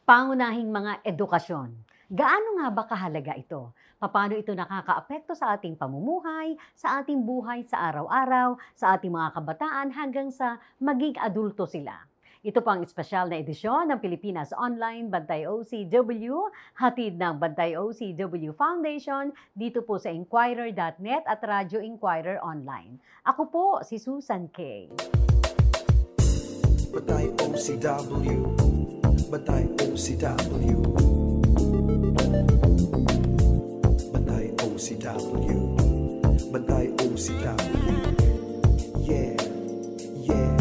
Pangunahing mga edukasyon. Gaano nga ba kahalaga ito? Paano ito nakakaapekto sa ating pamumuhay, sa ating buhay sa araw-araw, sa ating mga kabataan hanggang sa maging adulto sila? Ito pang espesyal na edisyon ng Pilipinas Online Bantay OCW, hatid ng Bantay OCW Foundation dito po sa Inquirer.net at Radyo Inquirer Online. Ako po si Susan K. Bantay OCW, Bantay OCW, Bantay OCW, Bantay OCW, yeah, yeah.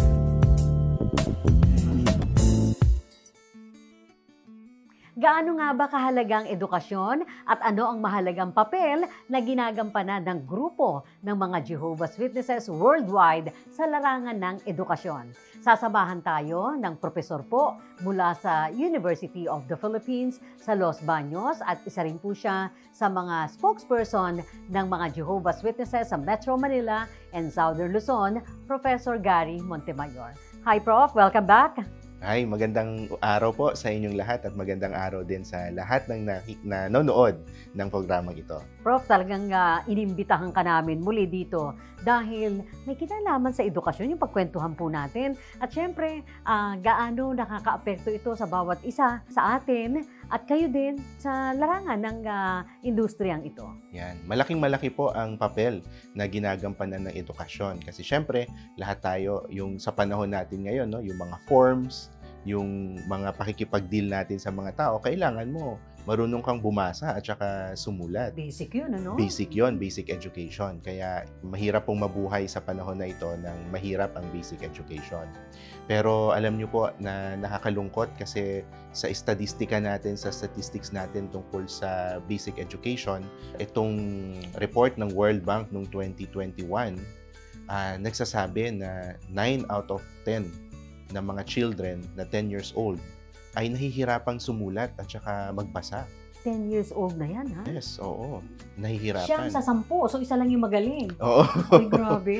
Gaano nga ba kahalagang edukasyon at ano ang mahalagang papel na ginagampanan ng grupo ng mga Jehovah's Witnesses worldwide sa larangan ng edukasyon? Sasamahan tayo ng profesor po mula sa University of the Philippines sa Los Baños at isa rin po siya sa mga spokesperson ng mga Jehovah's Witnesses sa Metro Manila and Southern Luzon, Professor Gary Montemayor. Hi Prof, welcome back. Hi, magandang araw po sa inyong lahat at magandang araw din sa lahat ng nanonood ng programang ito. Prof, talagang inimbitahan ka namin muli dito dahil may kinalaman sa edukasyon yung pagkwentuhan po natin. At syempre, gaano nakakaapekto ito sa bawat isa sa atin at kayo din sa larangan ng industriyang ito. Yan, malaking-malaki po ang papel na ginagampanan ng edukasyon. Kasi syempre, lahat tayo, yung sa panahon natin ngayon, no, yung mga forms, yung mga pakikipag-deal natin sa mga tao, kailangan mo marunong kang bumasa at saka sumulat. Basic yun, ano? Basic yun, basic education. Kaya mahirap pong mabuhay sa panahon na ito ng mahirap ang basic education. Pero alam nyo po na nakakalungkot kasi sa statistika natin, sa statistics natin tungkol sa basic education, itong report ng World Bank noong 2021, nagsasabi na 9 out of 10 na mga children na 10 years old ay nahihirapang sumulat at saka magbasa. 10 years old na yan, ha? Yes, oo. Nahihirapan. Siyam sa 10, so isa lang yung magaling. Oo. Ay, grabe.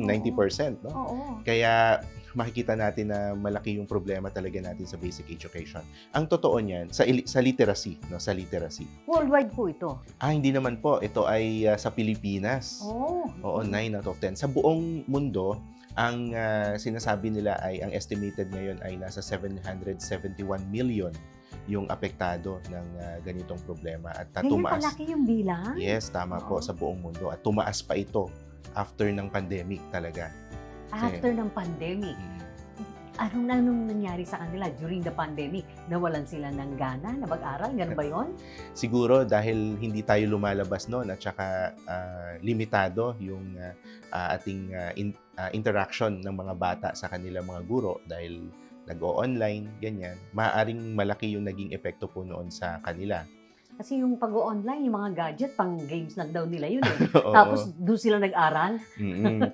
90%, no? Oo. Kaya makikita natin na malaki yung problema talaga natin sa basic education. Ang totoo niyan, sa literacy, no? Sa literacy. Worldwide po ito. Hindi naman po. Ito ay sa Pilipinas. Oh. Oo, 9 out of 10. Sa buong mundo, ang sinasabi nila ay ang estimated ngayon ay nasa 771 million yung apektado ng ganitong problema at tumaas. Palaki yung bilang? Yes, tama po, sa buong mundo at tumaas pa ito after ng pandemic talaga. After ng pandemic. Anong nangyari sa kanila during the pandemic? Nawalan sila ng gana na mag-aral? Ganun ba yun? Siguro dahil hindi tayo lumalabas noon at saka limitado yung ating interaction ng mga bata sa kanilang mga guro dahil nag-o-online, ganyan. Maaaring malaki yung naging epekto po noon sa kanila. Kasi yung pag-o-online, yung mga gadget, pang games lang daw nila yun eh. Oo. Tapos doon sila nag-aral.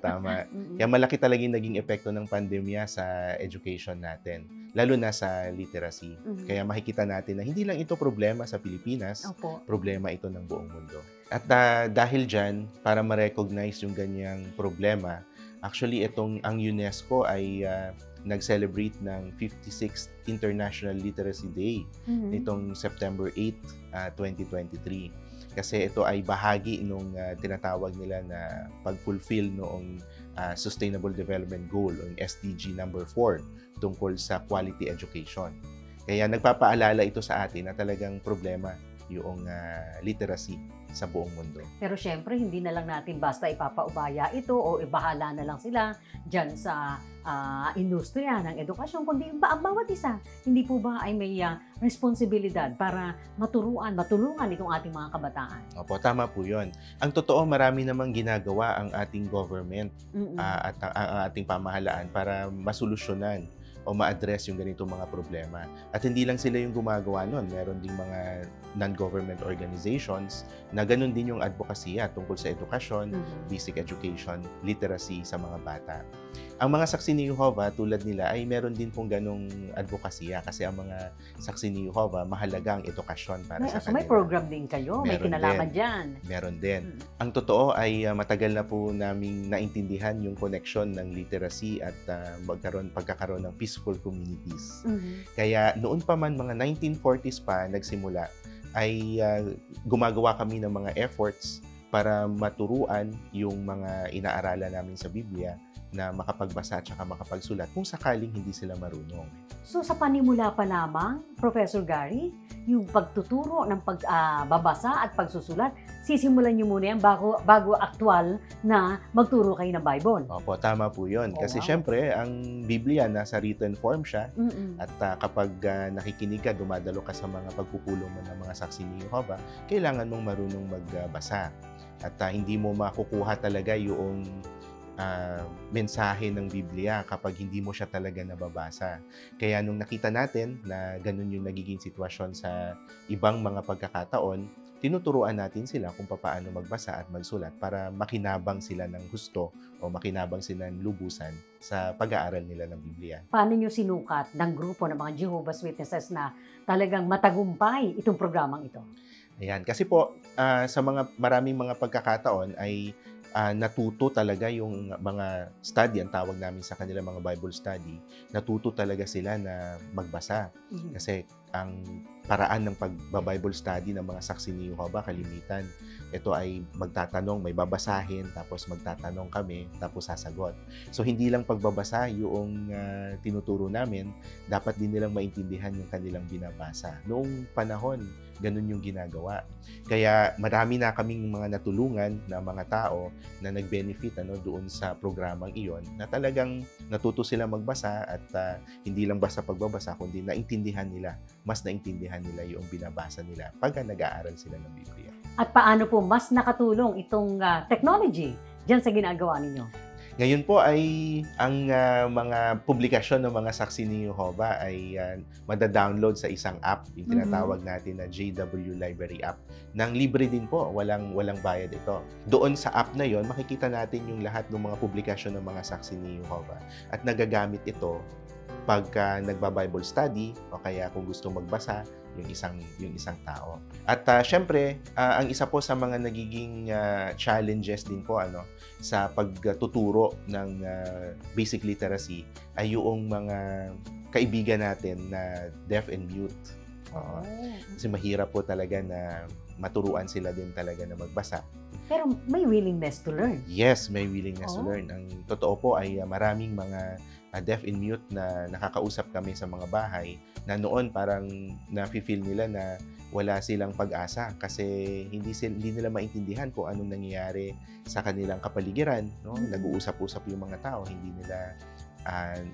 Tama. Kaya malaki talaga yung naging epekto ng pandemya sa education natin, lalo na sa literacy. Kaya makikita natin na hindi lang ito problema sa Pilipinas, Opo. problema ito ng buong mundo. At dahil dyan, para ma-recognize yung ganyang problema, actually ang UNESCO ay nag-celebrate ng 56th International Literacy Day nitong September 8, 2023. Kasi ito ay bahagi nung tinatawag nila na pag-fulfill noong Sustainable Development Goal, o SDG number 4, tungkol sa quality education. Kaya nagpapaalala ito sa atin na talagang problema yung literacy sa buong mundo. Pero syempre, hindi na lang natin basta ipapaubaya ito o ibahala na lang sila dyan sa industriya ng edukasyon, kundi bawat isa. Hindi po ba ay may responsibilidad para matulungan itong ating mga kabataan? Opo, tama po yun. Ang totoo, marami namang ginagawa ang ating government at ang ating pamahalaan para masolusyonan o ma-address yung ganitong mga problema. At hindi lang sila yung gumagawa nun. Meron ding mga non-government organizations na ganun din yung advokasya tungkol sa edukasyon, basic education, literacy sa mga bata. Ang mga saksi ni Jehovah, tulad nila, ay meron din pong ganong advokasya kasi ang mga saksi ni Jehovah, mahalaga ang edukasyon para sa May kanila. program din kayo, may Meron kinalaman din. dyan. Meron din. Mm. Ang totoo ay matagal na po naming naintindihan yung connection ng literacy at pagkakaroon ng peaceful communities. Mhm. Kaya noon pa man, mga 1940s pa nagsimula, ay gumagawa kami ng mga efforts para maturuan yung mga inaaralan namin sa Biblia na makapagbasa at saka makapagsulat kung sakaling hindi sila marunong. So sa panimula pa lamang, Professor Gary, yung pagtuturo ng pagbabasa at pagsusulat, sisimulan niyo muna yan bago aktual na magturo kayo ng Bible. Opo, tama po yun. Oh, Kasi wow. syempre, ang Biblia nasa written form siya. Mm-mm. At kapag nakikinig ka, dumadalo ka sa mga pagpupulong mo ng mga saksi ni Jehovah, kailangan mong marunong magbasa. At hindi mo makukuha talaga yung mensahe ng Biblia kapag hindi mo siya talaga nababasa. Kaya nung nakita natin na ganun yung nagiging sitwasyon sa ibang mga pagkakataon, tinuturuan natin sila kung paano magbasa at magsulat para makinabang sila ng husto o makinabang sila ng lubusan sa pag-aaral nila ng Biblia. Paano niyo sinukat ng grupo ng mga Jehovah's Witnesses na talagang matagumpay itong programang ito? Ayan, kasi po sa maraming mga pagkakataon ay natuto talaga yung mga study, ang tawag namin sa kanila mga Bible study, natuto talaga sila na magbasa. Mhm. Kasi ang paraan ng pag-Bible study ng mga saksi ni Jehovah, kalimitan, ito ay magtatanong, may babasahin, tapos magtatanong kami, tapos sasagot. So, hindi lang pagbabasa yung tinuturo namin, dapat din nilang maintindihan yung kanilang binabasa. Noong panahon, ganun yung ginagawa. Kaya marami na kaming mga natulungan na mga tao na nag-benefit doon sa programang iyon, na talagang natuto sila magbasa at hindi lang basta pagbabasa, kundi naintindihan nila, mas naintindihan nila yung binabasa nila pagka nag-aaral sila ng Biblia. At paano po mas nakatulong itong technology dyan sa ginagawa ninyo? Ngayon po ay ang mga publikasyon ng mga saksi ni Jehovah ay mada-download sa isang app, yung tinatawag natin na JW Library app. Nang libre din po, walang bayad ito. Doon sa app na yon, makikita natin yung lahat ng mga publikasyon ng mga saksi ni Jehovah. At nagagamit ito pagka nagba-Bible study o kaya kung gusto magbasa yung isang tao. At syempre, ang isa po sa mga nagiging challenges din po sa pagtuturo ng basic literacy ay yung mga kaibigan natin na deaf and mute. Oo. Kasi mahirap po talaga na maturuan sila din talaga na magbasa. Pero may willingness to learn. Yes, may willingness to Oh. learn. Ang totoo po ay maraming mga deaf and mute na nakakausap kami sa mga bahay na noon parang nafe-feel nila na wala silang pag-asa kasi hindi nila maintindihan kung anong nangyayari sa kanilang kapaligiran, no? Nag-uusap-usap yung mga tao, hindi nila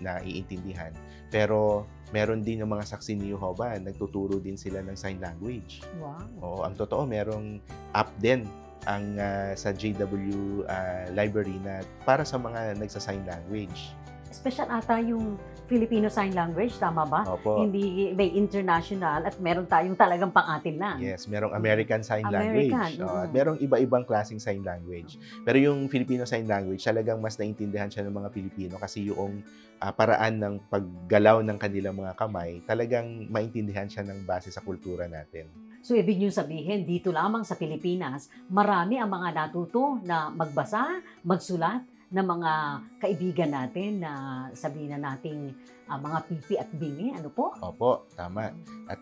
naiintindihan. Pero meron din yung mga saksi ni Jehovah, nagtuturo din sila ng sign language. Wow. Oo, ang totoo, merong app din ang sa JW Library na para sa mga nagsa-sign language. Special ata yung Filipino Sign Language, tama ba? Opo. Hindi, may international at meron tayong talagang pang-atin lang. Yes, merong American Sign American, Language. At mm. merong iba-ibang klaseng sign language. Pero yung Filipino Sign Language, talagang mas naintindihan siya ng mga Pilipino kasi yung paraan ng paggalaw ng kanilang mga kamay, talagang maintindihan siya ng base sa kultura natin. So, ibig nyo sabihin, dito lamang sa Pilipinas, marami ang mga natuto na magbasa, magsulat, ng mga kaibigan natin na sabihin na nating mga pipi at bingi. Ano po? Opo, tama. At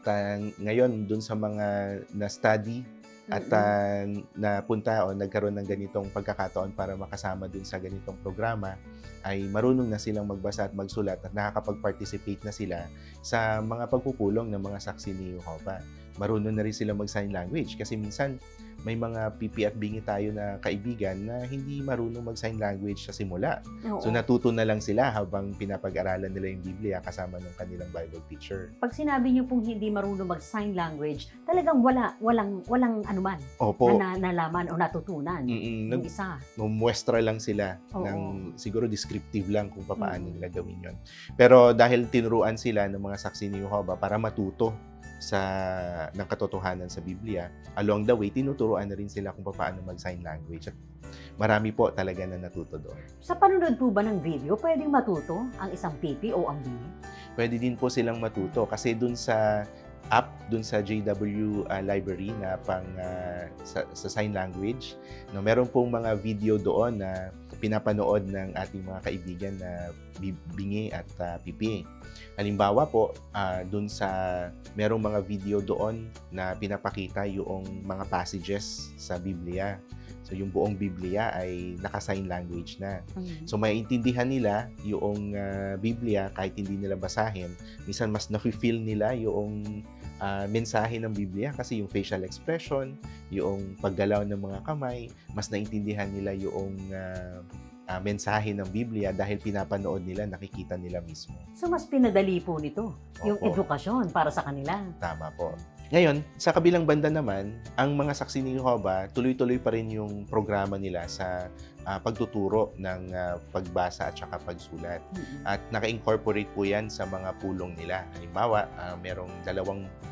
ngayon, dun sa mga na-study at napunta o nagkaroon ng ganitong pagkakataon para makasama dun sa ganitong programa, ay marunong na silang magbasa at magsulat at nakakapag-participate na sila sa mga pagpupulong ng mga saksi ni Jehovah. Marunong na rin sila mag-sign language kasi minsan may mga pipi at bingi tayo na kaibigan na hindi marunong mag-sign language sa simula. Oo. So natuto na lang sila habang pinapag-aralan nila yung Biblia kasama ng kanilang Bible teacher. Pag sinabi niyo pong hindi marunong mag-sign language, talagang walang anuman Opo. na nalaman o natutunan. Yung isa. Muestra lang sila Oo. ng siguro descriptive lang kung paano nila gawin yon. Pero dahil tinuruan sila ng mga saksi ni Jehovah para matuto sa ng katotohanan sa Biblia. Along the way, tinuturuan na rin sila kung paano mag-sign language. At marami po talaga na natuto doon. Sa panunod po ba ng video, pwedeng matuto ang isang pipi o ang bini? Pwede din po silang matuto kasi dun sa app, dun sa JW library na sa sign language, no, meron pong mga video doon na pinapanood ng ating mga kaibigan na bingi at pipi. Halimbawa po, merong mga video doon na pinapakita yung mga passages sa Biblia. So, yung buong Biblia ay naka-sign language na. So, maiintindihan nila yung Biblia kahit hindi nila basahin. Minsan, mas nafe-feel nila yung mensahe ng Biblia kasi yung facial expression, yung paggalaw ng mga kamay, mas naintindihan nila yung mensahe ng Biblia dahil pinapanood nila, nakikita nila mismo. So mas pinadali po nito yung Opo. edukasyon para sa kanila. Tama po. Ngayon, sa kabilang banda naman, ang mga saksi ni Jehovah, tuloy-tuloy pa rin yung programa nila sa pagtuturo ng pagbasa at saka pagsulat. At naka-incorporate po yan sa mga pulong nila. Halimbawa, merong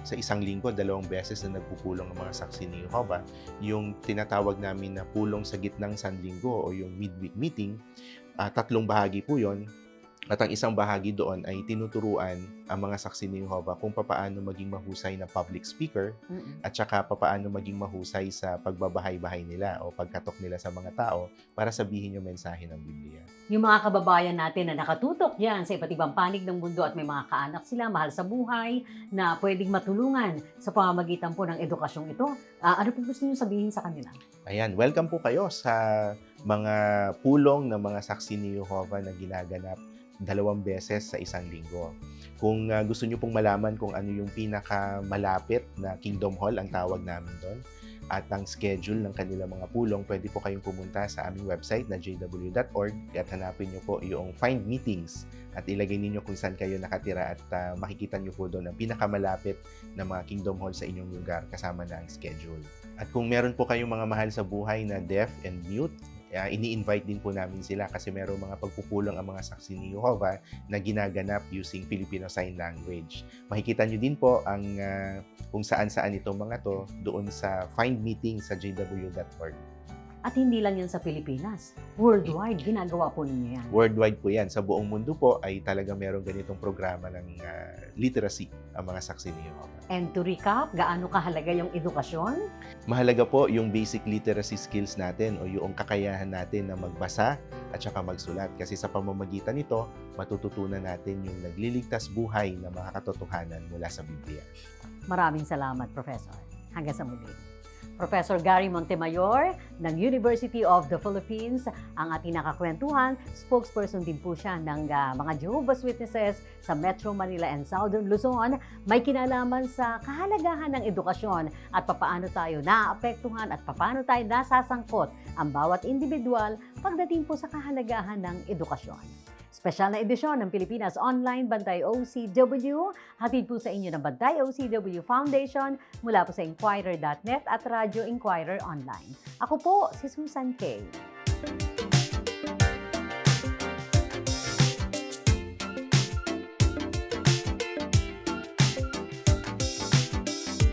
sa isang linggo, 2 beses na nagpupulong ang mga saksi ni Jehovah. Yung tinatawag namin na pulong sa gitnang sanlinggo o yung midweek meeting, 3 bahagi po yon. At ang isang bahagi doon ay tinuturuan ang mga saksi ni Jehovah kung paano maging mahusay na public speaker at saka paano maging mahusay sa pagbabahay-bahay nila o pagkatok nila sa mga tao para sabihin yung mensahe ng Biblia. Yung mga kababayan natin na nakatutok dyan sa iba't ibang panig ng mundo at may mga kaanak sila, mahal sa buhay, na pwedeng matulungan sa pamamagitan po ng edukasyong ito. Ano po gusto niyo sabihin sa kanila? Ayan, welcome po kayo sa mga pulong ng mga saksi ni Jehovah na ginaganap 2 beses sa isang linggo. Kung gusto nyo pong malaman kung ano yung pinakamalapit na Kingdom Hall, ang tawag namin doon, at ang schedule ng kanilang mga pulong, pwede po kayong pumunta sa aming website na jw.org at hanapin nyo po yung Find Meetings at ilagay ninyo kung saan kayo nakatira at makikita nyo po doon ang pinakamalapit na mga Kingdom Hall sa inyong lugar kasama na ang schedule. At kung meron po kayong mga mahal sa buhay na deaf and mute, ini-invite din po namin sila kasi merong mga pagpupulong ang mga saksi ni Jehovah na ginaganap using Filipino Sign Language. Makikita nyo din po ang kung saan-saan itong mga to doon sa Find Meeting sa jw.org. At hindi lang yan sa Pilipinas. Worldwide, ginagawa po ninyo yan. Worldwide po yan. Sa buong mundo po ay talaga merong ganitong programa ng literacy ang mga saksi ni Jehovah. And to recap, gaano kahalaga yung edukasyon? Mahalaga po yung basic literacy skills natin o yung kakayahan natin na magbasa at saka magsulat. Kasi sa pamamagitan nito, matututunan natin yung nagliligtas buhay na mga katotohanan mula sa Biblia. Maraming salamat, Professor. Hanggang sa muli. Professor Gary Montemayor ng University of the Philippines ang ating nakakwentuhan. Spokesperson din po siya ng mga Jehovah's Witnesses sa Metro Manila and Southern Luzon. May kinalaman sa kahalagahan ng edukasyon at papaano tayo naaapektuhan at papaano tayo nasasangkot ang bawat individual pagdating po sa kahalagahan ng edukasyon. Special na edisyon ng Pilipinas Online Bantay OCW. Hatid po sa inyo ng Bantay OCW Foundation mula po sa Inquirer.net at Radio Inquirer Online. Ako po si Susan Kay.